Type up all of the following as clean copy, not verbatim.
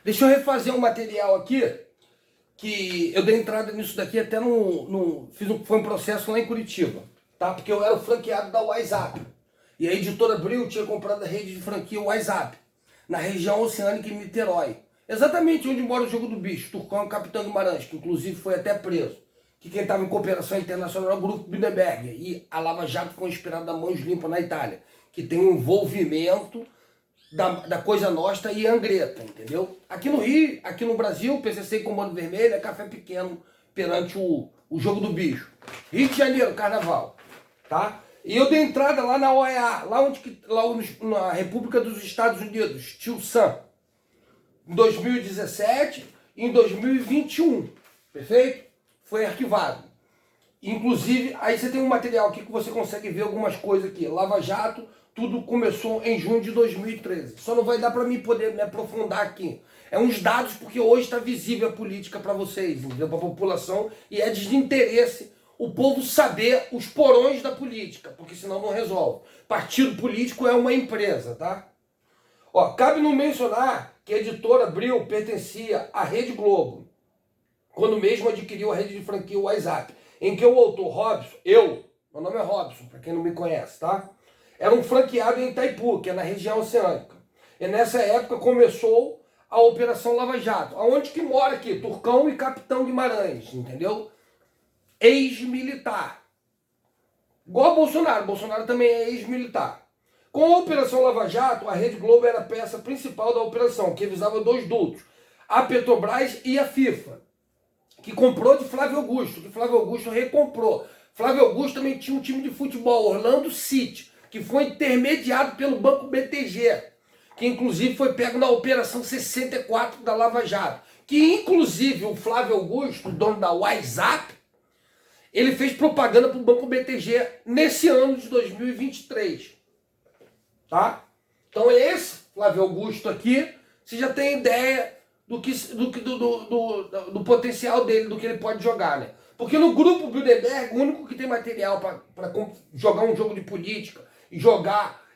Deixa eu refazer um material aqui, que eu dei entrada nisso daqui até foi um processo lá em Curitiba, tá? Porque eu era o franqueado da WhatsApp. E a editora Abril tinha comprado a rede de franquia WhatsApp, na região oceânica em Niterói. Exatamente onde mora o Jogo do Bicho, Turcão e Capitão Guimarães, que inclusive foi até preso. Que quem estava em cooperação internacional é o Grupo Bilderberg. E a Lava Jato foi inspirada na Mãos Limpas na Itália, que tem um envolvimento da Coisa Nostra e Angreta, entendeu? Aqui no Rio, aqui no Brasil, PCC e Comando Vermelho é café pequeno perante o Jogo do Bicho. Rio de Janeiro, Carnaval, tá? E eu dei entrada lá na OEA, na República dos Estados Unidos, Tio Sam, em 2017 e em 2021, perfeito? Foi arquivado. Inclusive, aí você tem um material aqui que você consegue ver algumas coisas aqui. Lava Jato, tudo começou em junho de 2013. Só não vai dar para mim poder me aprofundar aqui. É uns dados porque hoje está visível a política para vocês, entendeu? Para a população, e é de interesse o povo saber os porões da política, porque senão não resolve. Partido político é uma empresa, tá? Ó, cabe não mencionar que a editora Abril pertencia à Rede Globo, quando mesmo adquiriu a rede de franquia WhatsApp, em que o autor Robson, meu nome é Robson, para quem não me conhece, tá? Era um franqueado em Itaipu, que é na região oceânica. E nessa época começou a Operação Lava Jato. Aonde que mora aqui? Turcão e Capitão Guimarães, entendeu? Ex-militar. Igual Bolsonaro. Bolsonaro também é ex-militar. Com a Operação Lava Jato, a Rede Globo era a peça principal da operação, que visava dois dutos, a Petrobras e a FIFA, que comprou de Flávio Augusto, que Flávio Augusto recomprou. Flávio Augusto também tinha um time de futebol, Orlando City, que foi intermediado pelo Banco BTG, que inclusive foi pego na Operação 64 da Lava Jato, que inclusive o Flávio Augusto, dono da WhatsApp, ele fez propaganda para o Banco BTG nesse ano de 2023, tá? Então esse Flávio Augusto aqui, você já tem ideia do potencial dele, do que ele pode jogar, né? Porque no grupo Bilderberg, o único que tem material para jogar um jogo de política e jogar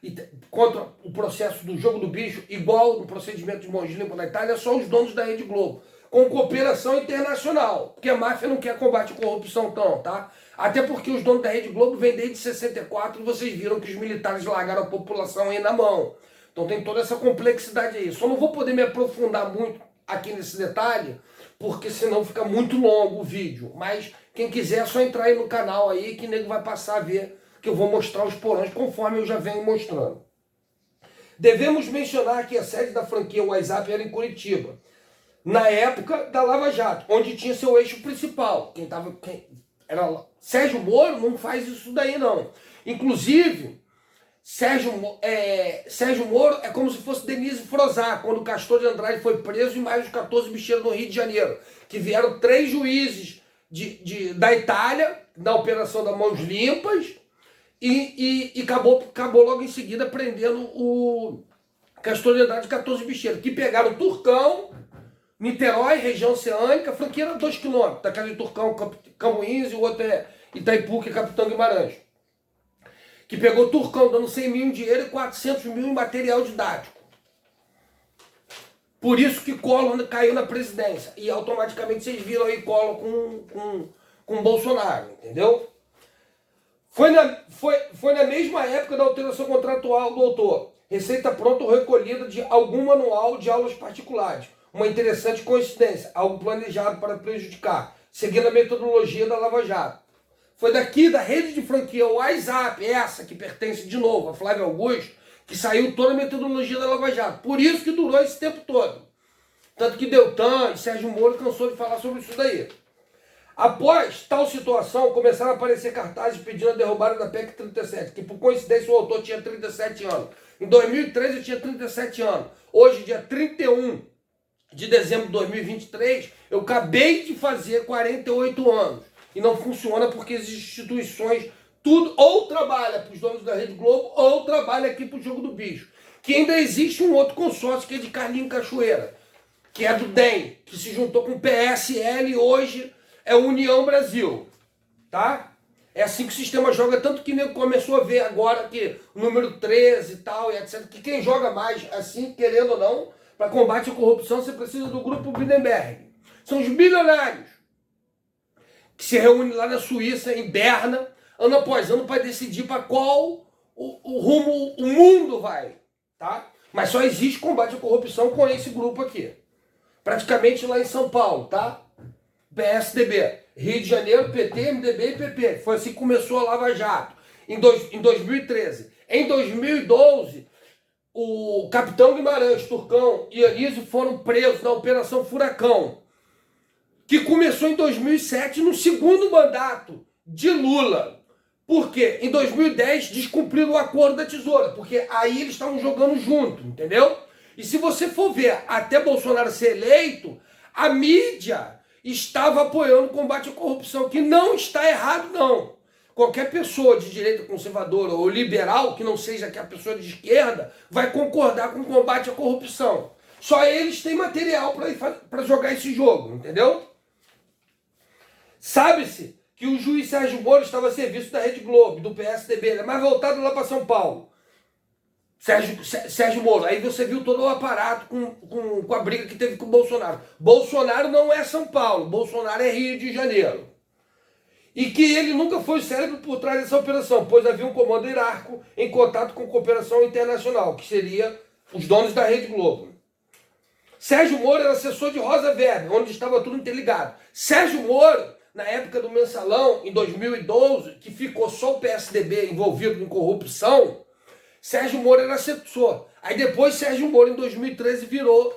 contra o processo do Jogo do Bicho, igual no procedimento de Mãos Limpas na Itália, são os donos da Rede Globo, com cooperação internacional, porque a máfia não quer combate à corrupção tão, tá? Até porque os donos da Rede Globo vêm desde 64 e vocês viram que os militares largaram a população aí na mão. Então tem toda essa complexidade aí. Só não vou poder me aprofundar muito aqui nesse detalhe, porque senão fica muito longo o vídeo. Mas quem quiser é só entrar aí no canal aí que o nego vai passar a ver que eu vou mostrar os porões conforme eu já venho mostrando. Devemos mencionar que a sede da franquia WhatsApp era em Curitiba, na época da Lava Jato, onde tinha seu eixo principal. Era Sérgio Moro não faz isso daí não. Inclusive, Sérgio Moro é como se fosse Denise Frozá, quando o Castor de Andrade foi preso e mais os 14 bicheiros no Rio de Janeiro, que vieram 3 juízes da Itália, da Operação das Mãos Limpas, e acabou logo em seguida prendendo o Castor de Andrade e 14 bicheiros, que pegaram Turcão, Niterói, região oceânica, a franquia era 2 km, da casa de Turcão, Camões, e o outro é Itaipu, que é Capitão Guimarães, que pegou Turcão dando 100 mil em dinheiro e 400 mil em material didático. Por isso que Collor caiu na presidência. E automaticamente vocês viram aí Collor com Bolsonaro, entendeu? Foi na mesma época da alteração contratual do autor. Receita pronta ou recolhida de algum manual de aulas particulares. Uma interessante coincidência, algo planejado para prejudicar, seguindo a metodologia da Lava Jato. Foi daqui da rede de franquia WhatsApp, essa que pertence de novo a Flávio Augusto, que saiu toda a metodologia da Lava Jato. Por isso que durou esse tempo todo. Tanto que Deltan e Sérgio Moro cansou de falar sobre isso daí. Após tal situação, começaram a aparecer cartazes pedindo a derrubada da PEC 37, que por coincidência o autor tinha 37 anos. Em 2013 eu tinha 37 anos. Hoje, dia 31 de dezembro de 2023, eu acabei de fazer 48 anos. E não funciona porque as instituições, tudo, ou trabalha para os donos da Rede Globo, ou trabalha aqui para o Jogo do Bicho. Que ainda existe um outro consórcio que é de Carlinho Cachoeira, que é do DEM, que se juntou com o PSL e hoje é União Brasil, tá? É assim que o sistema joga, tanto que nego começou a ver agora que o número 13 e tal, e etc, que quem joga mais assim, querendo ou não, para combate à corrupção, você precisa do grupo Bilderberg. São os bilionários que se reúnem lá na Suíça, em Berna, ano após ano, para decidir para qual o rumo o mundo vai. Tá? Mas só existe combate à corrupção com esse grupo aqui. Praticamente lá em São Paulo, tá? PSDB. Rio de Janeiro, PT, MDB e PP. Foi assim que começou a Lava Jato. Em 2013. Em 2012, o capitão Guimarães, Turcão e Anísio foram presos na Operação Furacão, que começou em 2007, no segundo mandato de Lula. Por quê? Em 2010, descumpriram o acordo da tesoura, porque aí eles estavam jogando junto, entendeu? E se você for ver, até Bolsonaro ser eleito, a mídia estava apoiando o combate à corrupção, que não está errado, não. Qualquer pessoa de direita conservadora ou liberal, que não seja que a pessoa de esquerda, vai concordar com o combate à corrupção. Só eles têm material para jogar esse jogo, entendeu? Sabe-se que o juiz Sérgio Moro estava a serviço da Rede Globo, do PSDB, mas voltado lá para São Paulo. Sérgio Moro, aí você viu todo o aparato com a briga que teve com o Bolsonaro. Bolsonaro não é São Paulo, Bolsonaro é Rio de Janeiro. E que ele nunca foi o cérebro por trás dessa operação, pois havia um comando hierárquico em contato com cooperação internacional, que seria os donos da Rede Globo. Sérgio Moro era assessor de Rosa Weber, onde estava tudo interligado. Sérgio Moro, na época do Mensalão, em 2012, que ficou só o PSDB envolvido em corrupção, Sérgio Moro era assessor. Aí depois Sérgio Moro, em 2013, virou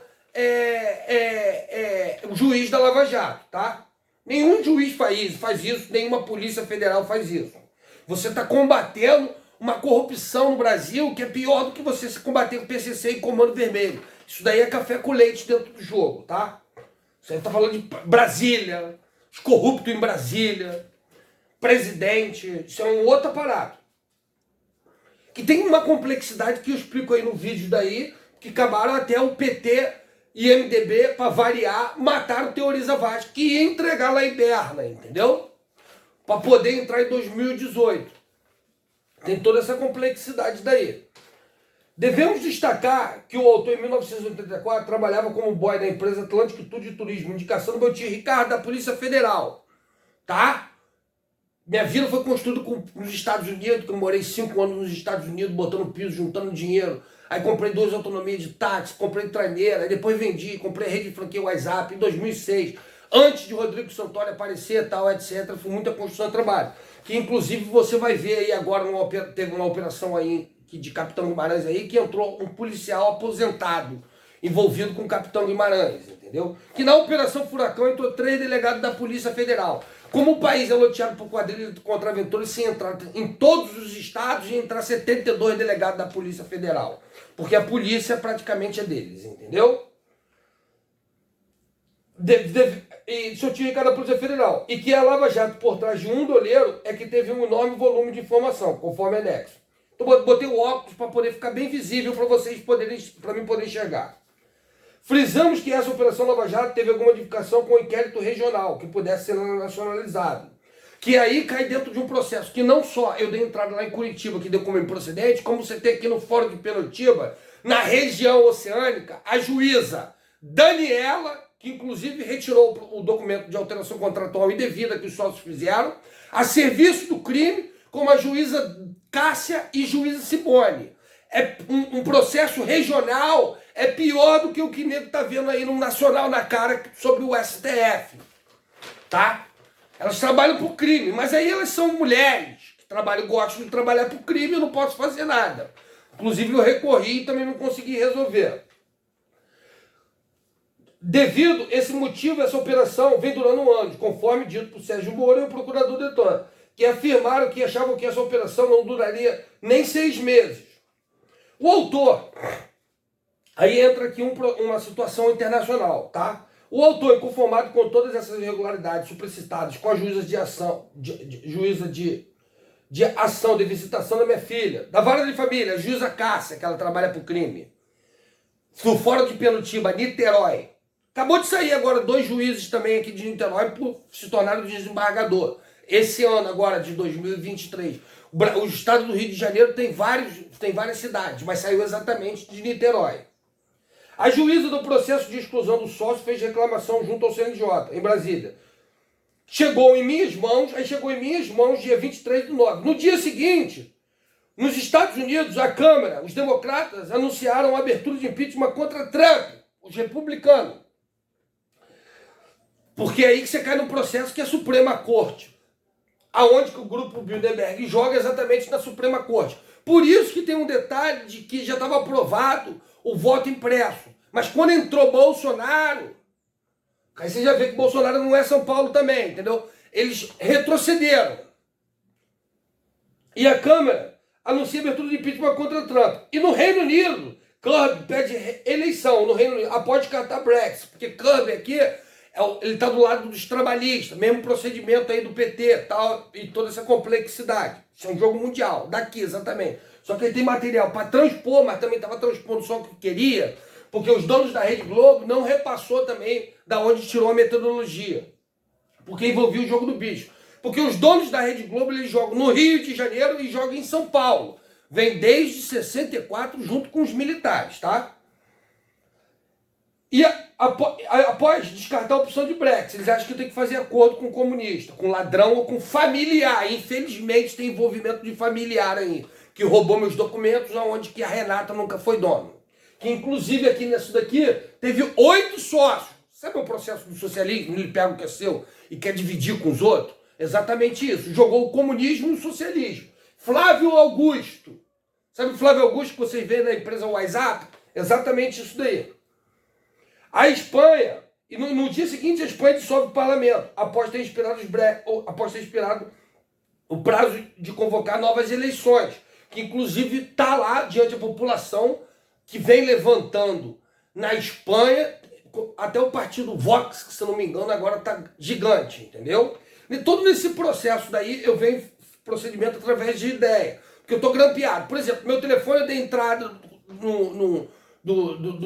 o juiz da Lava Jato, tá? Nenhum juiz faz isso, nenhuma polícia federal faz isso. Você está combatendo uma corrupção no Brasil que é pior do que você se combater com o PCC e Comando Vermelho. Isso daí é café com leite dentro do jogo, tá? Você está falando de Brasília, os corruptos em Brasília, presidente, isso é um outro aparato. Que tem uma complexidade que eu explico aí no vídeo daí, que acabaram até o PT e MDB, para variar, mataram o Teoriza Vaz, que ia entregar lá em Berna, entendeu? Para poder entrar em 2018. Tem toda essa complexidade daí. Devemos destacar que o autor, em 1984, trabalhava como boy da empresa Atlântico Tour de Turismo, indicação do meu tio Ricardo, da Polícia Federal. Tá? Minha vida foi construída nos Estados Unidos, que eu morei 5 anos nos Estados Unidos, botando piso, juntando dinheiro. Aí comprei 2 autonomias de táxi, comprei traineira, aí depois vendi, comprei rede de franquia WhatsApp em 2006. Antes de Rodrigo Santoro aparecer, tal, etc. Foi muita construção de trabalho. Que inclusive você vai ver aí agora, teve uma operação aí de Capitão Guimarães aí, que entrou um policial aposentado, envolvido com o Capitão Guimarães, entendeu? Que na Operação Furacão entrou 3 delegados da Polícia Federal. Como o país é loteado por quadrilha de contraventores, sem entrar em todos os estados e entrar 72 delegados da Polícia Federal. Porque a polícia praticamente é deles, entendeu? E seu tio Ricardo da Polícia Federal. E que a Lava Jato, por trás de um doleiro, é que teve um enorme volume de informação, conforme anexo. Então botei o óculos para poder ficar bem visível para vocês poderem, para mim poder enxergar. Frisamos que essa Operação Lava Jato teve alguma modificação com o inquérito regional, que pudesse ser nacionalizado. Que aí cai dentro de um processo que não só eu dei entrada lá em Curitiba, que deu como improcedente, como você tem aqui no Fórum de Perotiba, na região oceânica, a juíza Daniela, que inclusive retirou o documento de alteração contratual indevida que os sócios fizeram, a serviço do crime, como a juíza Cássia e juíza Simone. É um processo regional, é pior do que o que o nego tá vendo aí no Nacional na cara sobre o STF. Tá? Elas trabalham por crime, mas aí elas são mulheres que trabalham, gostam de trabalhar por crime, eu não posso fazer nada. Inclusive eu recorri e também não consegui resolver. Devido a esse motivo, essa operação vem durando um ano, conforme dito por Sérgio Moro e o procurador-doutor, que afirmaram que achavam que essa operação não duraria nem 6 meses. O autor, aí entra aqui uma situação internacional, tá? O autor, inconformado com todas essas irregularidades suplicitadas com a juíza de ação, juíza de ação de visitação da minha filha, da vara de família, a juíza Cássia, que ela trabalha por crime, do Fórum de Perotiba, Niterói. Acabou de sair agora 2 juízes também aqui de Niterói por se tornaram desembargador. Esse ano agora, de 2023. O estado do Rio de Janeiro tem várias cidades, mas saiu exatamente de Niterói. A juíza do processo de exclusão do sócio fez reclamação junto ao CNJ, em Brasília. Chegou em minhas mãos, dia 23/9. No dia seguinte, nos Estados Unidos, a Câmara, os democratas anunciaram a abertura de impeachment contra Trump, os republicanos. Porque é aí que você cai no processo que é a Suprema Corte. Aonde que o grupo Bilderberg joga exatamente na Suprema Corte. Por isso que tem um detalhe de que já estava aprovado o voto impresso. Mas quando entrou Bolsonaro, aí você já vê que Bolsonaro não é São Paulo também, entendeu? Eles retrocederam. E a Câmara anuncia a abertura de impeachment contra Trump. E no Reino Unido, Kirby pede eleição no Reino Unido após descartar Brexit. Porque Kirby aqui, ele está do lado dos trabalhistas, mesmo procedimento aí do PT tal, e toda essa complexidade. Isso é um jogo mundial, daqui exatamente. Só que ele tem material para transpor, mas também estava transpondo só o que queria, porque os donos da Rede Globo não repassou também da onde tirou a metodologia. Porque envolvia o jogo do bicho. Porque os donos da Rede Globo, eles jogam no Rio de Janeiro e jogam em São Paulo. Vem desde 64 junto com os militares, tá? E após descartar a opção de Brexit, eles acham que tem que fazer acordo com o comunista, com ladrão ou com familiar. Infelizmente tem envolvimento de familiar aí, que roubou meus documentos, onde que a Renata nunca foi dona. Que inclusive aqui nisso daqui teve 8 sócios. Sabe o processo do socialismo? Ele pega o que é seu e quer dividir com os outros? Exatamente isso. Jogou o comunismo e o socialismo. Flávio Augusto. Sabe o Flávio Augusto que vocês veem na empresa WhatsApp? Exatamente isso daí. A Espanha, e no dia seguinte a Espanha dissolve o parlamento, após ter expirado o prazo de convocar novas eleições, que inclusive está lá diante da população que vem levantando na Espanha, até o partido Vox, que se eu não me engano agora está gigante, entendeu? E todo esse processo daí eu venho procedimento através de ideia, porque eu estou grampeado. Por exemplo, meu telefone eu dei entrada do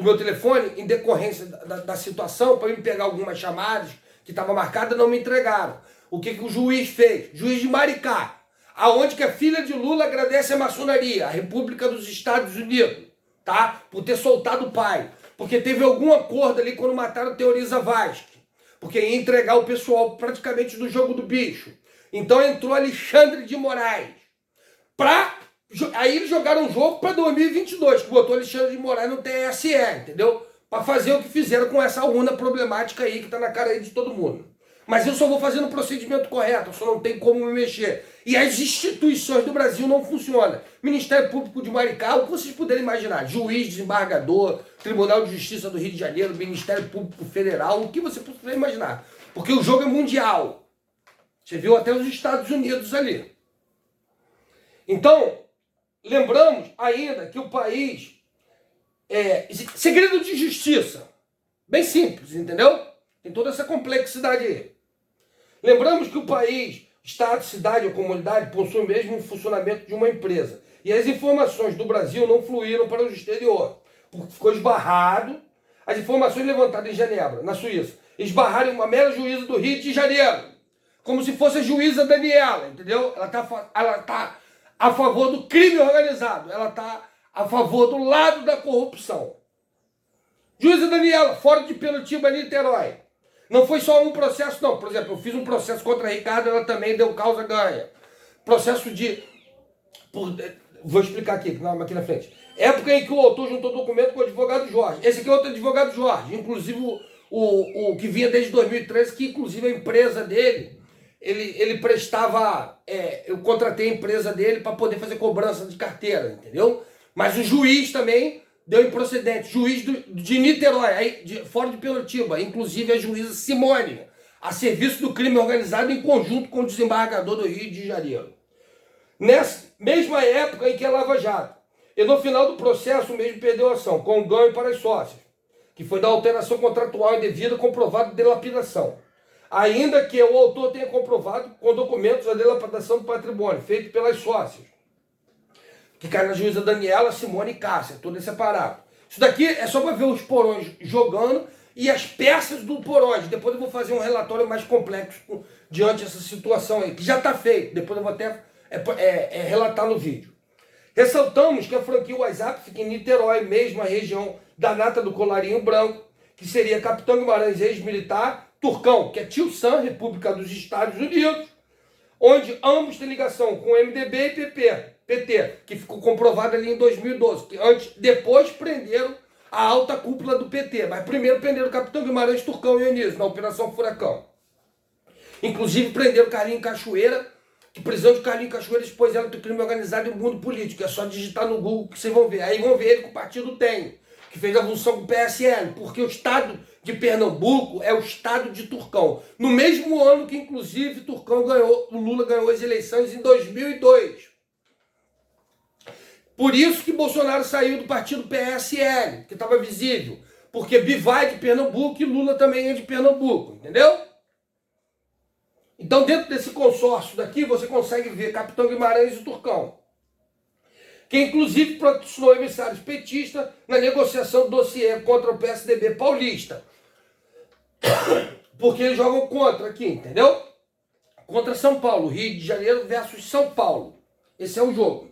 meu telefone em decorrência da situação, para me pegar algumas chamadas que estavam marcadas, não me entregaram. O que o juiz fez? Juiz de Maricá, aonde que a filha de Lula agradece a maçonaria, a República dos Estados Unidos, tá? Por ter soltado o pai. Porque teve algum acordo ali quando mataram Teoriza Vasque, porque ia entregar o pessoal praticamente do jogo do bicho. Então entrou Alexandre de Moraes. Aí eles jogaram um jogo para 2022, que botou Alexandre de Moraes no TSE, entendeu? Para fazer o que fizeram com essa urna problemática aí, que está na cara aí de todo mundo. Mas eu só vou fazer no procedimento correto, eu só não tenho como me mexer. E as instituições do Brasil não funcionam. Ministério Público de Maricá, o que vocês puderem imaginar. Juiz, desembargador, Tribunal de Justiça do Rio de Janeiro, Ministério Público Federal, o que você puder imaginar. Porque o jogo é mundial. Você viu até os Estados Unidos ali. Então, lembramos ainda que o país segredo de justiça. Bem simples, entendeu? Tem toda essa complexidade aí. Lembramos que o país, estado, cidade ou comunidade possui mesmo o funcionamento de uma empresa. E as informações do Brasil não fluíram para o exterior, porque ficou esbarrado. As informações levantadas em Genebra, na Suíça, esbarraram em uma mera juíza do Rio de Janeiro. Como se fosse a juíza Daniela, entendeu? Ela tá a favor do crime organizado. Ela está a favor do lado da corrupção. Juíza Daniela, fora de Pelotiba, Niterói. Não foi só um processo, não. Por exemplo, eu fiz um processo contra a Ricardo, ela também deu causa ganha. Processo de... Vou explicar aqui na frente. Época em que o autor juntou documento com o advogado Jorge. Esse aqui é outro advogado Jorge. Inclusive o que vinha desde 2013, que inclusive a empresa dele, ele prestava... eu contratei a empresa dele para poder fazer cobrança de carteira, entendeu? Mas o juiz também... deu improcedente, juiz de Niterói, fora de Pelotiba, inclusive a juíza Simone, a serviço do crime organizado em conjunto com o desembargador do Rio de Janeiro. Nessa mesma época em que a Lava Jato, e no final do processo o mesmo perdeu a ação, com ganho para os sócios, que foi da alteração contratual indevida comprovado de lapidação. Ainda que o autor tenha comprovado com documentos a dilapidação do patrimônio, feito pelas sócias, que cai na juíza Daniela, Simone e Cássia, tudo separado. Isso daqui é só para ver os porões jogando e as peças do porões. Depois eu vou fazer um relatório mais complexo diante dessa situação aí, que já está feito. Depois eu vou até relatar no vídeo. Ressaltamos que a franquia WhatsApp fica em Niterói, mesma região da nata do colarinho branco, que seria Capitão Guimarães, ex-militar, Turcão, que é Tio Sam, República dos Estados Unidos, onde ambos têm ligação com MDB e PT, que ficou comprovado ali em 2012, que depois prenderam a alta cúpula do PT, mas primeiro prenderam o Capitão Guimarães, Turcão e Eunísio, na Operação Furacão. Inclusive prenderam Carlinhos Cachoeira, que prisão de Carlinhos Cachoeira expôs ela do crime organizado e o mundo político. É só digitar no Google que vocês vão ver. Aí vão ver ele que o partido tem, que fez a função com o PSL, porque o estado de Pernambuco é o estado de Turcão. No mesmo ano que, inclusive, o Lula ganhou as eleições em 2002. Por isso que Bolsonaro saiu do partido PSL, que estava visível. Porque Bivar é de Pernambuco e Lula também é de Pernambuco, entendeu? Então, dentro desse consórcio daqui, você consegue ver Capitão Guimarães e Turcão, que inclusive patrocinou emissários petistas na negociação do dossiê contra o PSDB paulista. Porque eles jogam contra aqui, entendeu? Contra São Paulo, Rio de Janeiro versus São Paulo. Esse é o jogo.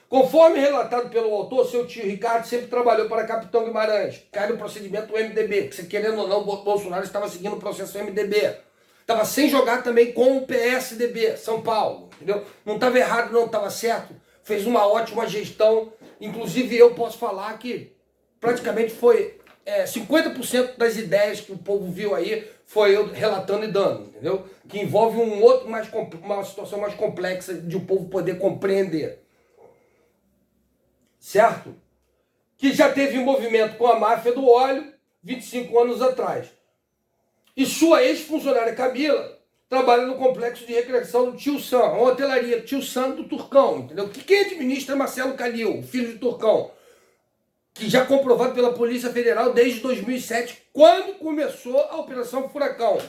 Conforme relatado pelo autor, seu tio Ricardo sempre trabalhou para Capitão Guimarães. Cai no procedimento do MDB, que, se querendo ou não, o Bolsonaro estava seguindo o processo do MDB. Estava sem jogar também com o PSDB, São Paulo, entendeu? Não estava errado, não estava certo. Fez uma ótima gestão. Inclusive, eu posso falar que praticamente foi 50% das ideias que o povo viu aí foi eu relatando e dando, entendeu? Que envolve uma situação mais complexa de o povo poder compreender. Certo? Que já teve envolvimento com a máfia do óleo 25 anos atrás. E sua ex-funcionária Camila trabalha no complexo de recreação do Tio Sam, uma hotelaria Tio Sam do Turcão, entendeu? Que quem administra é Marcelo Calil, filho de Turcão, que já comprovado pela Polícia Federal desde 2007, quando começou a Operação Furacão.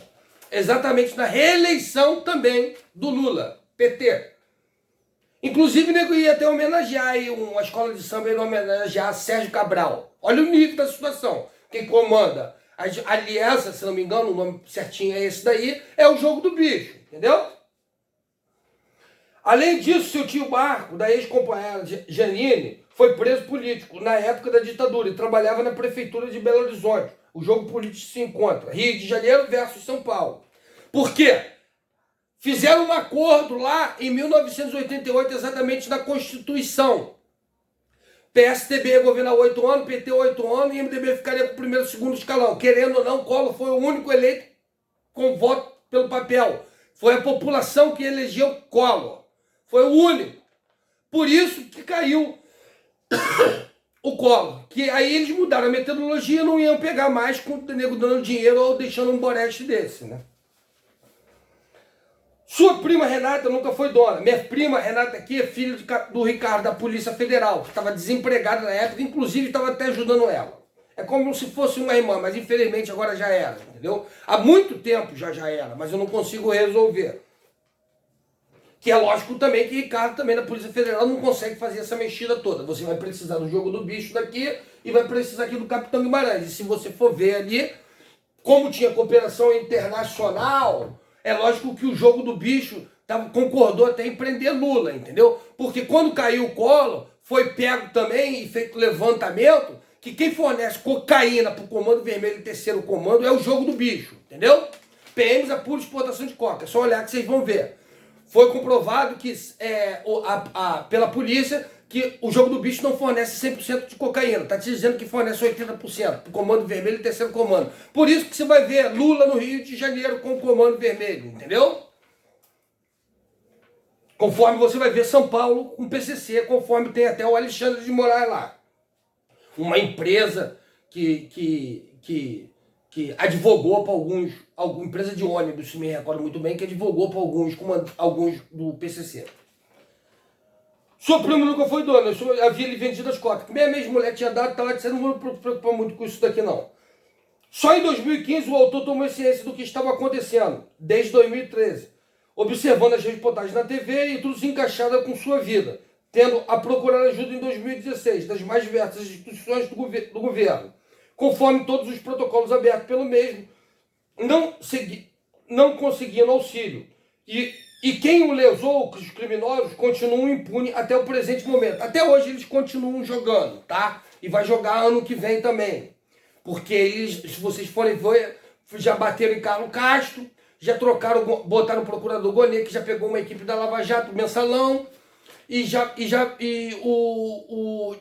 Exatamente na reeleição também do Lula, PT. Inclusive, nego ia até homenagear aí uma escola de samba, ia homenagear Sérgio Cabral. Olha o nível da situação. Quem comanda a aliança, se não me engano, o nome certinho é esse daí, é o jogo do bicho, entendeu? Além disso, seu tio Marco, da ex-companheira Janine, foi preso político na época da ditadura e trabalhava na prefeitura de Belo Horizonte. O jogo político se encontra Rio de Janeiro versus São Paulo. Por quê? Fizeram um acordo lá em 1988, exatamente na Constituição. PSDB ia governar 8 anos, PT 8 anos e MDB ficaria com o primeiro e segundo escalão. Querendo ou não, Collor foi o único eleito com voto pelo papel. Foi a população que elegeu Collor. Foi o único. Por isso que caiu o Collor. Que aí eles mudaram a metodologia, não iam pegar mais com o nego dando dinheiro ou deixando um boreste desse, né? Sua prima Renata nunca foi dona. Minha prima Renata aqui é filha do Ricardo, da Polícia Federal, que estava desempregada na época, inclusive estava até ajudando ela. É como se fosse uma irmã, mas infelizmente agora já era, entendeu? Há muito tempo já era, mas eu não consigo resolver. Que é lógico também que Ricardo também da Polícia Federal não consegue fazer essa mexida toda. Você vai precisar do jogo do bicho daqui e vai precisar aqui do Capitão Guimarães. E se você for ver ali, como tinha cooperação internacional, é lógico que o jogo do bicho concordou até em prender Lula, entendeu? Porque quando caiu o Collor, foi pego também e feito levantamento que quem fornece cocaína para o Comando Vermelho e Terceiro Comando é o jogo do bicho, entendeu? PMs a pura exportação de coca, é só olhar que vocês vão ver. Foi comprovado que pela polícia que o jogo do bicho não fornece 100% de cocaína. Está te dizendo que fornece 80% para o Comando Vermelho e Terceiro Comando. Por isso que você vai ver Lula no Rio de Janeiro com o Comando Vermelho, entendeu? Conforme você vai ver São Paulo com PCC, conforme tem até o Alexandre de Moraes lá. Uma empresa que advogou para alguma empresa de ônibus, se me recordo muito bem, que advogou para alguns do PCC. Sua prima nunca foi dona, havia lhe vendido as cotas. Meia mesma mulher tinha dado, tá lá dizendo, não vou me preocupar muito com isso daqui não. Só em 2015 o autor tomou ciência do que estava acontecendo, desde 2013, observando as reportagens na TV e tudo se encaixava com sua vida, tendo a procurar ajuda em 2016 das mais diversas instituições do governo. Conforme todos os protocolos abertos pelo mesmo, não conseguindo auxílio. E E quem o lesou, os criminosos, continuam impunes até o presente momento. Até hoje eles continuam jogando, tá? E vai jogar ano que vem também. Porque eles, se vocês forem ver, já bateram em Carlos Castro, já trocaram, botaram o procurador Gonê, que já pegou uma equipe da Lava Jato, Mensalão, e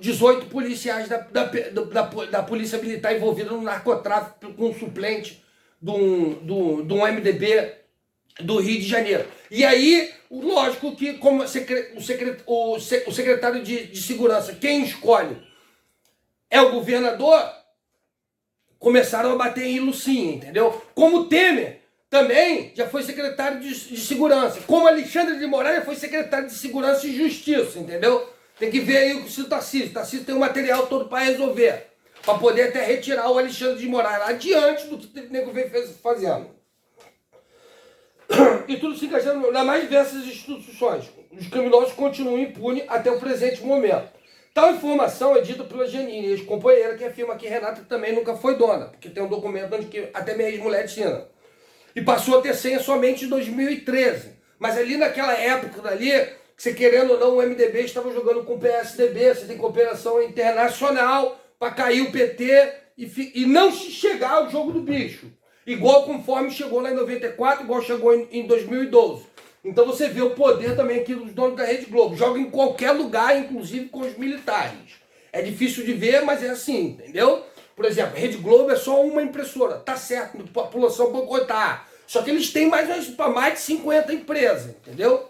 18 policiais da Polícia Militar envolvidos no narcotráfico com um suplente de um MDB do Rio de Janeiro. E aí, lógico que como o secretário de Segurança, quem escolhe é o governador, começaram a bater em Lucinha, entendeu? Como Temer também já foi secretário de Segurança. Como Alexandre de Moraes foi secretário de Segurança e Justiça, entendeu? Tem que ver aí o que o Tarcísio. O Tarcísio tem o material todo para resolver. Para poder até retirar o Alexandre de Moraes lá adiante do que o nego vem fazendo. E tudo se encaixando nas mais diversas instituições. Os criminosos continuam impunes até o presente momento. Tal informação é dita pela Janine, ex-companheira, que afirma que Renata também nunca foi dona, porque tem um documento onde que até minha ex-mulher assina. E passou a ter senha somente em 2013. Mas ali naquela época dali, você querendo ou não, o MDB estava jogando com o PSDB, você tem cooperação internacional para cair o PT e não chegar ao jogo do bicho. Igual conforme chegou lá em 94, igual chegou em 2012. Então você vê o poder também aqui dos donos da Rede Globo. Joga em qualquer lugar, inclusive com os militares. É difícil de ver, mas é assim, entendeu? Por exemplo, a Rede Globo é só uma impressora. Tá certo, a população boicotar. Só que eles têm mais de 50 empresas, entendeu?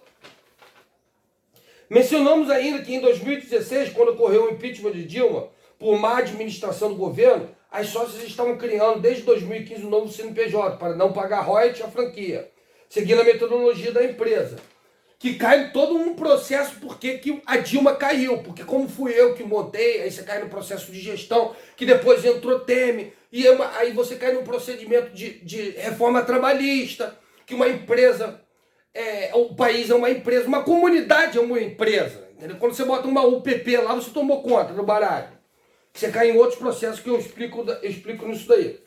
Mencionamos ainda que em 2016, quando ocorreu o impeachment de Dilma, por má administração do governo, as sócias estavam criando desde 2015 um novo CNPJ para não pagar royalties à franquia, seguindo a metodologia da empresa. Que cai todo um processo porque que a Dilma caiu, porque como fui eu que montei, aí você cai no processo de gestão, que depois entrou Temer, e aí você cai no procedimento de reforma trabalhista, que uma empresa, o país é uma empresa, uma comunidade é uma empresa, entendeu? Quando você bota uma UPP lá, você tomou conta do baralho. Você cai em outros processos que eu explico nisso daí.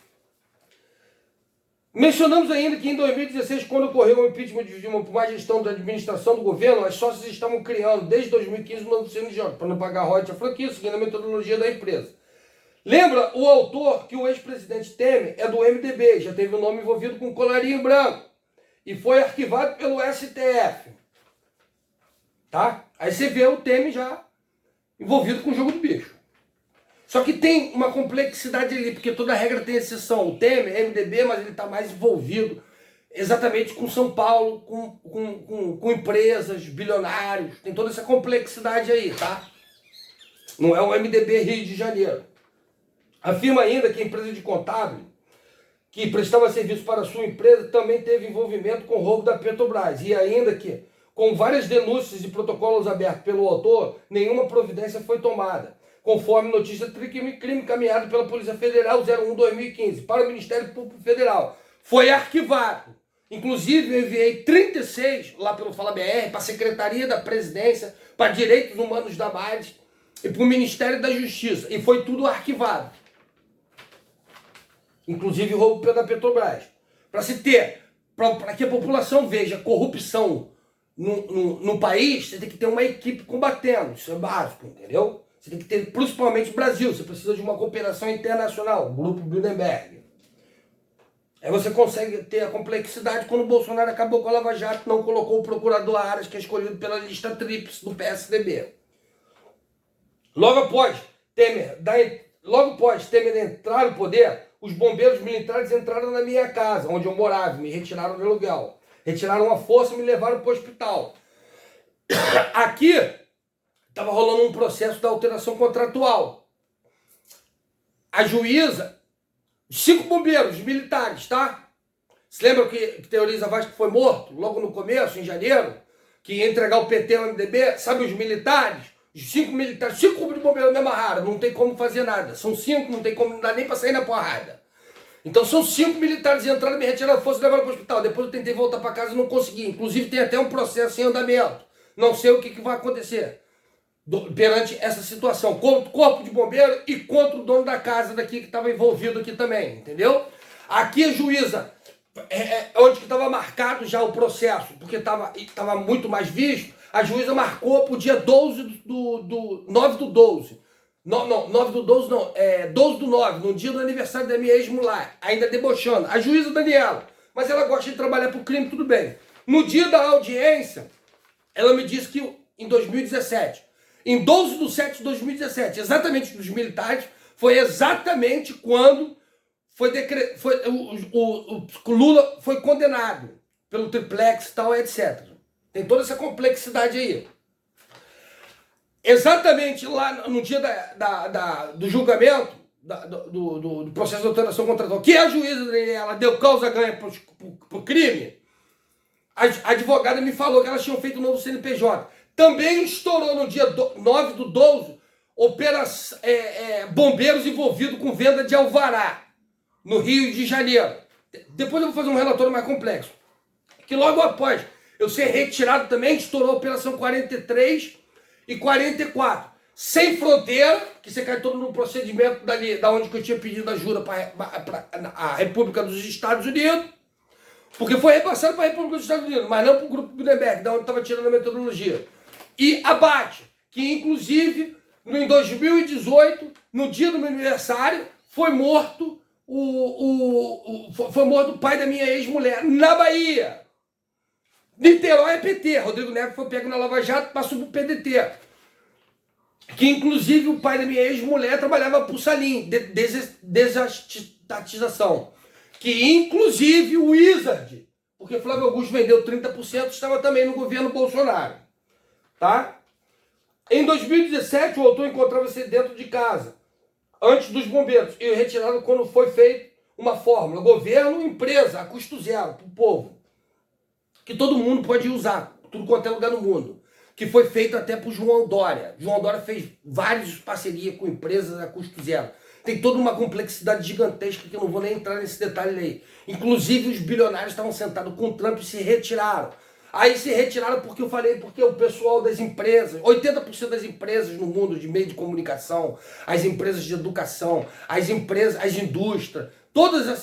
Mencionamos ainda que em 2016, quando ocorreu o impeachment de Dilma por má gestão da administração do governo, as sócias estavam criando, desde 2015, um novo CNPJ, para não pagar royalties à franquia, seguindo a metodologia da empresa. Lembra o autor que o ex-presidente Temer é do MDB, já teve o nome envolvido com colarinho branco, e foi arquivado pelo STF. Tá? Aí você vê o Temer já envolvido com o jogo do bicho. Só que tem uma complexidade ali, porque toda regra tem exceção. O Temer é MDB, mas ele está mais envolvido exatamente com São Paulo, com empresas, bilionários. Tem toda essa complexidade aí, tá? Não é o MDB Rio de Janeiro. Afirma ainda que a empresa de contábil, que prestava serviço para a sua empresa, também teve envolvimento com o roubo da Petrobras. E ainda que, com várias denúncias e protocolos abertos pelo autor, nenhuma providência foi tomada, conforme notícia de crime encaminhado pela Polícia Federal 01/2015 para o Ministério Público Federal. Foi arquivado. Inclusive, eu enviei 36 lá pelo Fala BR para a Secretaria da Presidência, para Direitos Humanos da Base e para o Ministério da Justiça. E foi tudo arquivado. Inclusive o roubo da Petrobras. Para se ter, para que a população veja corrupção no país, você tem que ter uma equipe combatendo. Isso é básico, entendeu? Você tem que ter, principalmente o Brasil, você precisa de uma cooperação internacional, o Grupo Bilderberg. Aí você consegue ter a complexidade quando o Bolsonaro acabou com a Lava Jato, não colocou o procurador Aras, que é escolhido pela lista tríplice do PSDB. Logo após Temer entrar no poder, os bombeiros militares entraram na minha casa, onde eu morava, me retiraram do aluguel. Retiraram a força e me levaram para o hospital. Aqui estava rolando um processo da alteração contratual. A juíza, 5 bombeiros militares, tá? Se lembra que Teoriza Vasco foi morto logo no começo, em janeiro? Que ia entregar o PT ao MDB? Sabe os militares? Os 5 militares, 5 grupos de bombeiros me amarraram, não tem como fazer nada. São 5, não tem como, não dá nem para sair na porrada. Então são 5 militares entraram, me retiraram a força e levaram para o hospital. Depois eu tentei voltar para casa e não consegui. Inclusive tem até um processo em andamento. Não sei o que vai acontecer perante essa situação, contra o corpo de bombeiro e contra o dono da casa daqui que estava envolvido aqui também, entendeu? Aqui a juíza onde que estava marcado já o processo, porque estava muito mais visto, a juíza marcou para o dia 12 do 9 do 12. Não, 9 do 12 não, 12 do 9, no dia do aniversário da minha ex-mulher, ainda debochando. A juíza Daniela, mas ela gosta de trabalhar pro crime, tudo bem. No dia da audiência, ela me disse que em 2017, em 12 de 7 de 2017, exatamente dos militares, foi exatamente quando o Lula foi condenado pelo triplex e tal, etc. Tem toda essa complexidade aí. Exatamente lá no dia do julgamento, do processo de alteração contratual, que a juíza Daniela deu causa ganha pro crime, a advogada me falou que elas tinham feito um novo CNPJ. Também estourou no dia 9 do 12, bombeiros envolvidos com venda de alvará no Rio de Janeiro. Depois eu vou fazer um relatório mais complexo. Que logo após eu ser retirado também, estourou a Operação 43 e 44. Sem fronteira, que você cai todo no procedimento dali, da onde que eu tinha pedido ajuda para a República dos Estados Unidos, porque foi repassado para a República dos Estados Unidos, mas não para o Grupo Bilderberg, da onde estava tirando a metodologia. E abate, que inclusive em 2018, no dia do meu aniversário, foi morto o pai da minha ex-mulher, na Bahia. Niterói é PT, Rodrigo Neves foi pego na Lava Jato, passou pro PDT. Que inclusive o pai da minha ex-mulher trabalhava pro Salim, desestatização. Que inclusive o Wizard, porque Flávio Augusto vendeu 30%, estava também no governo Bolsonaro. Tá? Em 2017, o autor encontrava-se dentro de casa, antes dos bombeiros, e retirado quando foi feita uma fórmula, governo, empresa, a custo zero, para o povo, que todo mundo pode usar, tudo quanto é lugar no mundo, que foi feito até para o João Dória. João Dória fez várias parcerias com empresas a custo zero. Tem toda uma complexidade gigantesca que eu não vou nem entrar nesse detalhe aí. Inclusive os bilionários estavam sentados com o Trump e se retiraram. Aí se retiraram porque eu falei, porque o pessoal das empresas, 80% das empresas no mundo de meio de comunicação, as empresas de educação, as empresas, as indústrias,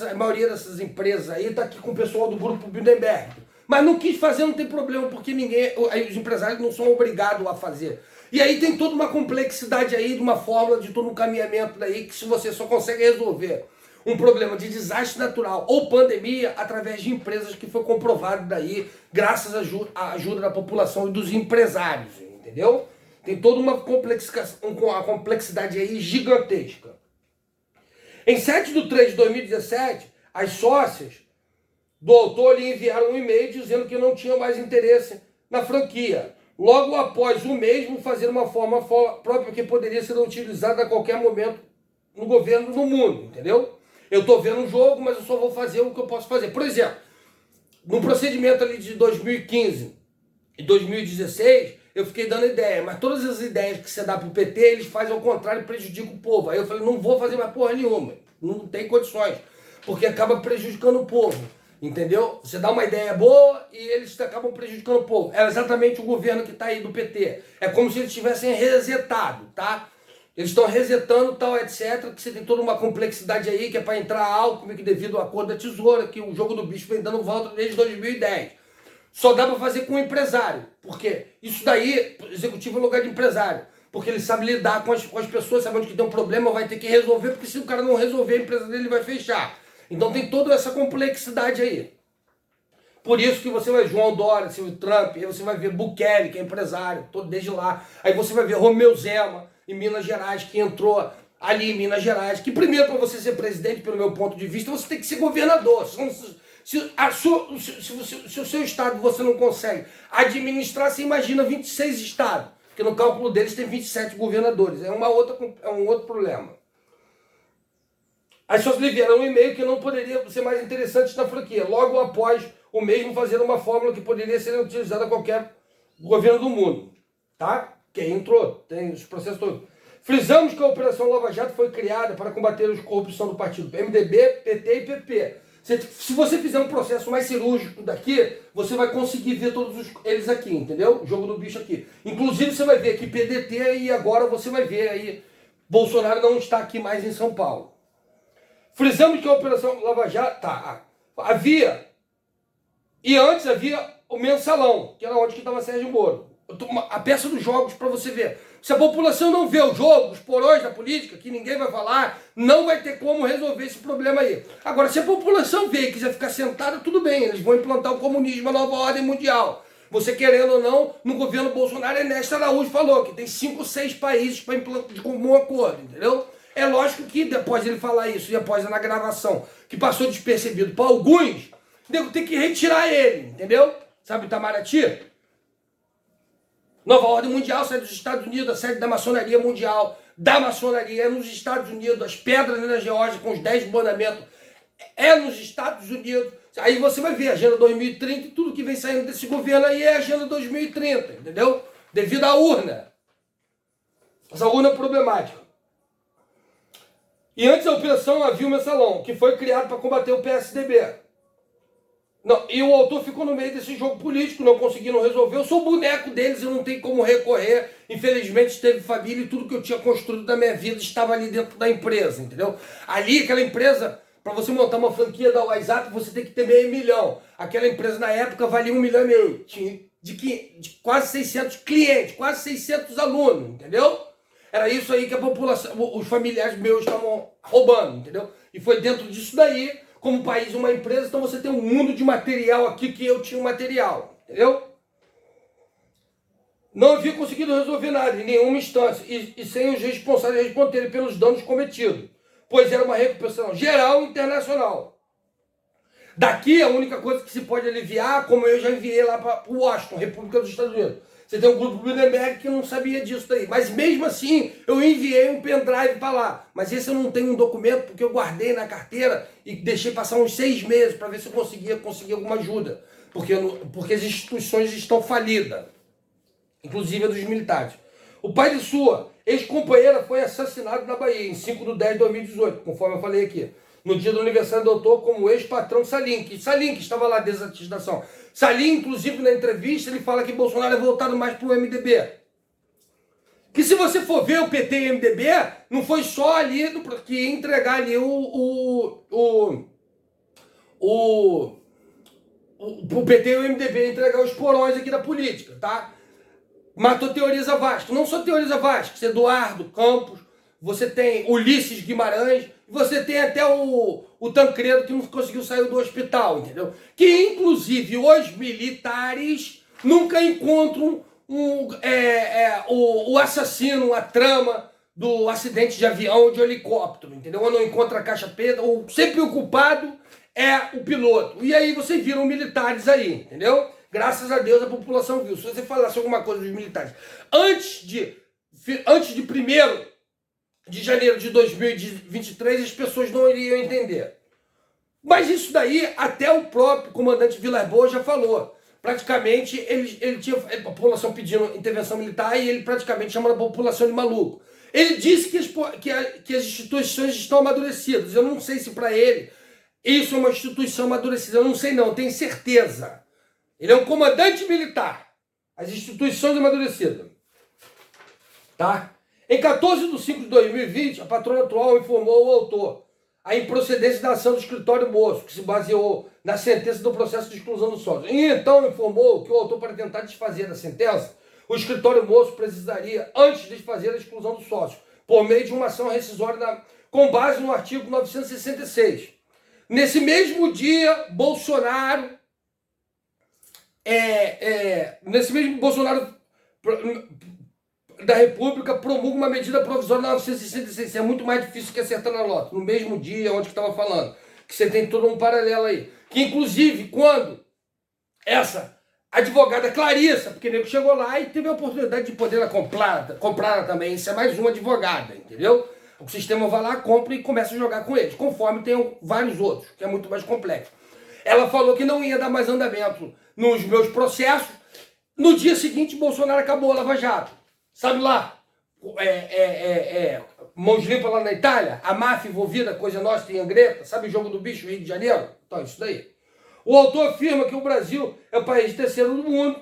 a maioria dessas empresas aí está aqui com o pessoal do Grupo Bilderberg. Mas não quis fazer, não tem problema, porque os empresários não são obrigados a fazer. E aí tem toda uma complexidade aí, de uma fórmula, de todo um caminhamento daí, que se você só consegue resolver um problema de desastre natural ou pandemia através de empresas, que foi comprovado daí, graças à ajuda da população e dos empresários, entendeu? Tem toda uma complexidade aí gigantesca. Em 7 de 3 de 2017, as sócias do autor lhe enviaram um e-mail dizendo que não tinham mais interesse na franquia. Logo após o mesmo fazer uma forma própria que poderia ser utilizada a qualquer momento no governo do mundo, entendeu? Eu estou vendo um jogo, mas eu só vou fazer o que eu posso fazer. Por exemplo, no procedimento ali de 2015 e 2016, eu fiquei dando ideia, mas todas as ideias que você dá pro PT, eles fazem ao contrário e prejudicam o povo. Aí eu falei, não vou fazer mais porra nenhuma, não tem condições, porque acaba prejudicando o povo, entendeu? Você dá uma ideia boa e eles acabam prejudicando o povo. É exatamente o governo que está aí do PT. É como se eles tivessem resetado, tá? Eles estão resetando tal, etc, que você tem toda uma complexidade aí, que é para entrar Alckmin, que devido ao acordo da tesoura, que o jogo do bicho vem dando volta desde 2010. Só dá para fazer com o empresário, porque isso daí, executivo é lugar de empresário, porque ele sabe lidar com as pessoas, sabe onde que tem um problema, vai ter que resolver, porque se o cara não resolver, a empresa dele vai fechar. Então tem toda essa complexidade aí. Por isso que você vai ver João Dória, o Trump, aí você vai ver Bukele, que é empresário, todo desde lá. Aí você vai ver Romeu Zema, em Minas Gerais, que entrou ali em Minas Gerais, que primeiro, para você ser presidente, pelo meu ponto de vista, você tem que ser governador. Se o seu estado você não consegue administrar, você imagina 26 estados, porque no cálculo deles tem 27 governadores. É um outro problema. As pessoas lhe vieram um e-mail que não poderia ser mais interessante na franquia. Logo após o mesmo fazer uma fórmula que poderia ser utilizada a qualquer governo do mundo. Tá? Quem entrou, tem os processos todos. Frisamos que a Operação Lava Jato foi criada para combater a corrupção do partido MDB, PT e PP. Se você fizer um processo mais cirúrgico daqui, você vai conseguir ver todos eles aqui, entendeu? O jogo do bicho aqui. Inclusive você vai ver aqui PDT e agora você vai ver aí Bolsonaro não está aqui mais em São Paulo. Frisamos que a Operação Lava Jato havia E antes havia o mensalão, que era onde que estava Sérgio Moro. A peça dos jogos para você ver. Se a população não vê o jogo, os porões da política, que ninguém vai falar, não vai ter como resolver esse problema aí. Agora, se a população vê e quiser ficar sentada, tudo bem, eles vão implantar o comunismo, a nova ordem mundial. Você querendo ou não, no governo Bolsonaro, Ernesto Araújo falou que tem 5 ou 6 países para implantar de comum acordo, entendeu? É lógico que depois ele falar isso e após na gravação, que passou despercebido para alguns, tem que retirar ele, entendeu? Sabe Itamaraty? Nova ordem mundial sai dos Estados Unidos, a sede da maçonaria mundial, da maçonaria é nos Estados Unidos, as pedras na Geórgia com os 10 mandamentos é nos Estados Unidos. Aí você vai ver a Agenda 2030 e tudo que vem saindo desse governo aí é a Agenda 2030, entendeu? Devido à urna. Essa urna é problemática. E antes da operação havia o mensalão, que foi criado para combater o PSDB. Não, e o autor ficou no meio desse jogo político, não conseguiram resolver. Eu sou o boneco deles, eu não tenho como recorrer. Infelizmente, teve família e tudo que eu tinha construído da minha vida estava ali dentro da empresa, entendeu? Ali, aquela empresa, para você montar uma franquia da WhatsApp, você tem que ter meio milhão. Aquela empresa, na época, valia 1,5 milhão. Tinha de quase 600 clientes, quase 600 alunos, entendeu? Era isso aí que a população, os familiares meus estavam roubando, entendeu? E foi dentro disso daí, como país, uma empresa, então você tem um mundo de material aqui que eu tinha um material, entendeu? Não havia conseguido resolver nada em nenhuma instância e sem os responsáveis responderem pelos danos cometidos, pois era uma recuperação geral e internacional. Daqui a única coisa que se pode aliviar, como eu já enviei lá para Washington, República dos Estados Unidos. Você tem um grupo Bilderberg que não sabia disso daí. Mas mesmo assim, eu enviei um pendrive para lá. Mas esse eu não tenho um documento porque eu guardei na carteira e deixei passar uns 6 meses para ver se eu conseguia alguma ajuda. Porque as instituições estão falidas. Inclusive a dos militares. O pai de sua ex-companheira foi assassinado na Bahia em 5/10/2018, conforme eu falei aqui. No dia do aniversário do autor, como ex-patrão Salim, que estava lá desde a atestação. Salim, inclusive, na entrevista, ele fala que Bolsonaro é voltado mais para o MDB. Que se você for ver o PT e o MDB, não foi só ali que ia entregar ali o PT e o MDB ia entregar os porões aqui da política, tá? Matou Teoriza Vasco. Não só Teoriza Vasco, Eduardo Campos, você tem Ulisses Guimarães, você tem até o Tancredo que não conseguiu sair do hospital, entendeu? Que inclusive os militares nunca encontram o assassino, a trama do acidente de avião ou de helicóptero, entendeu? Ou não encontra a caixa preta, ou sempre o culpado é o piloto. E aí vocês viram militares aí, entendeu? Graças a Deus a população viu. Se você falasse alguma coisa dos militares antes de 1º de janeiro de 2023, as pessoas não iriam entender. Mas isso daí, até o próprio comandante Vilas Boas já falou. Praticamente, ele tinha a população pedindo intervenção militar e ele praticamente chamando a população de maluco. Ele disse que as instituições estão amadurecidas. Eu não sei se para ele isso é uma instituição amadurecida. Eu não sei não, tenho certeza. Ele é um comandante militar. As instituições amadurecidas. Tá? Em 14/5/2020, a patrona atual informou o autor a improcedência da ação do escritório moço, que se baseou na sentença do processo de exclusão do sócio. E então informou que o autor, para tentar desfazer da sentença, o escritório moço precisaria, antes de fazer a exclusão do sócio, por meio de uma ação rescisória com base no artigo 966. Nesse mesmo dia, Bolsonaro da República promulga uma medida provisória na 966. É muito mais difícil que acertar na lota. No mesmo dia onde que estava falando. Que você tem todo um paralelo aí. Que inclusive quando essa advogada Clarissa, porque nego chegou lá e teve a oportunidade de poder comprar também. Isso é mais uma advogada, entendeu? O sistema vai lá, compra e começa a jogar com eles. Conforme tem vários outros, que é muito mais complexo. Ela falou que não ia dar mais andamento nos meus processos. No dia seguinte, Bolsonaro acabou a Lava Jato. Sabe lá, mãos limpas lá na Itália, a máfia envolvida, coisa nossa, tem Angreta, sabe o jogo do bicho, Rio de Janeiro? Então, isso daí. O autor afirma que o Brasil é o país terceiro do mundo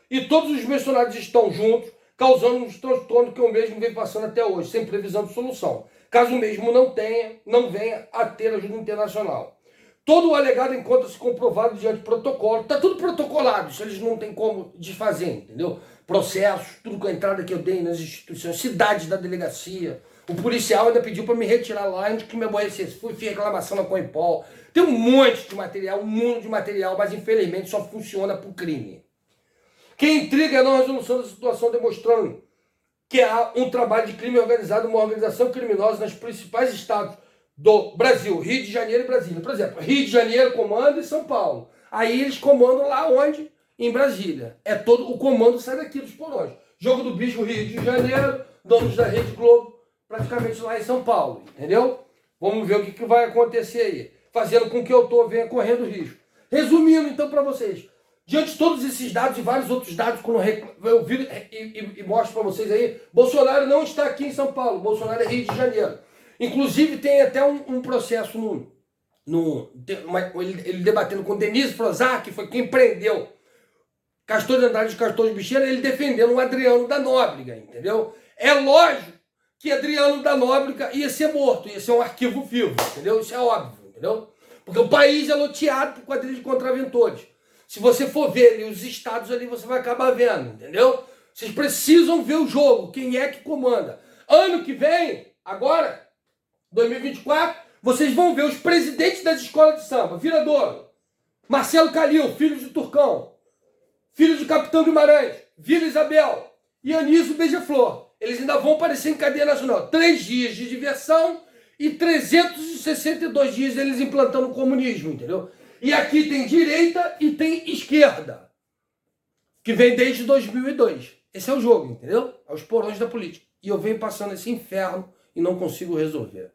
e todos os mercenários estão juntos, causando um transtorno que o mesmo vem passando até hoje, sem previsão de solução. Caso o mesmo não venha a ter ajuda internacional. Todo o alegado encontra-se comprovado diante de protocolo. Está tudo protocolado, isso eles não têm como desfazer, entendeu? Processos, tudo com a entrada que eu dei nas instituições, cidades da delegacia. O policial ainda pediu para me retirar lá antes que me aborrecesse. Fui reclamação na Coimpol. Tem um monte de material, um mundo de material, mas infelizmente só funciona por crime. Quem intriga é a não resolução da situação, demonstrando que há um trabalho de crime organizado, uma organização criminosa nos principais estados do Brasil, Rio de Janeiro e Brasília. Por exemplo, Rio de Janeiro comanda e São Paulo. Aí eles comandam lá onde? Em Brasília. É todo o comando sai daqui dos porões. Jogo do Bicho, Rio de Janeiro, donos da Rede Globo, praticamente lá em São Paulo, entendeu? Vamos ver o que vai acontecer aí, fazendo com que eu venha correndo risco. Resumindo então para vocês, diante de todos esses dados e vários outros dados, quando eu vi e mostro para vocês aí, Bolsonaro não está aqui em São Paulo, Bolsonaro é Rio de Janeiro. Inclusive tem até um processo ele debatendo com Denise Prozac, que foi quem prendeu Castor de Andrade e Castor de Bicheira, ele defendendo o Adriano da Nóbrega, entendeu? É lógico que Adriano da Nóbrega ia ser morto, ia ser um arquivo vivo, entendeu? Isso é óbvio, entendeu? Porque o país é loteado por quadrilha de contraventores. Se você for ver ali os estados ali, você vai acabar vendo, entendeu? Vocês precisam ver o jogo, quem é que comanda. Ano que vem, agora, 2024, vocês vão ver os presidentes das escolas de samba, Viradouro, Marcelo Calil, filho de Turcão, filho de Capitão Guimarães, Vila Isabel e Anísio Beija-Flor. Eles ainda vão aparecer em cadeia nacional. 3 dias de diversão e 362 dias eles implantando o comunismo, entendeu? E aqui tem direita e tem esquerda, que vem desde 2002. Esse é o jogo, entendeu? Aos porões da política. E eu venho passando esse inferno e não consigo resolver.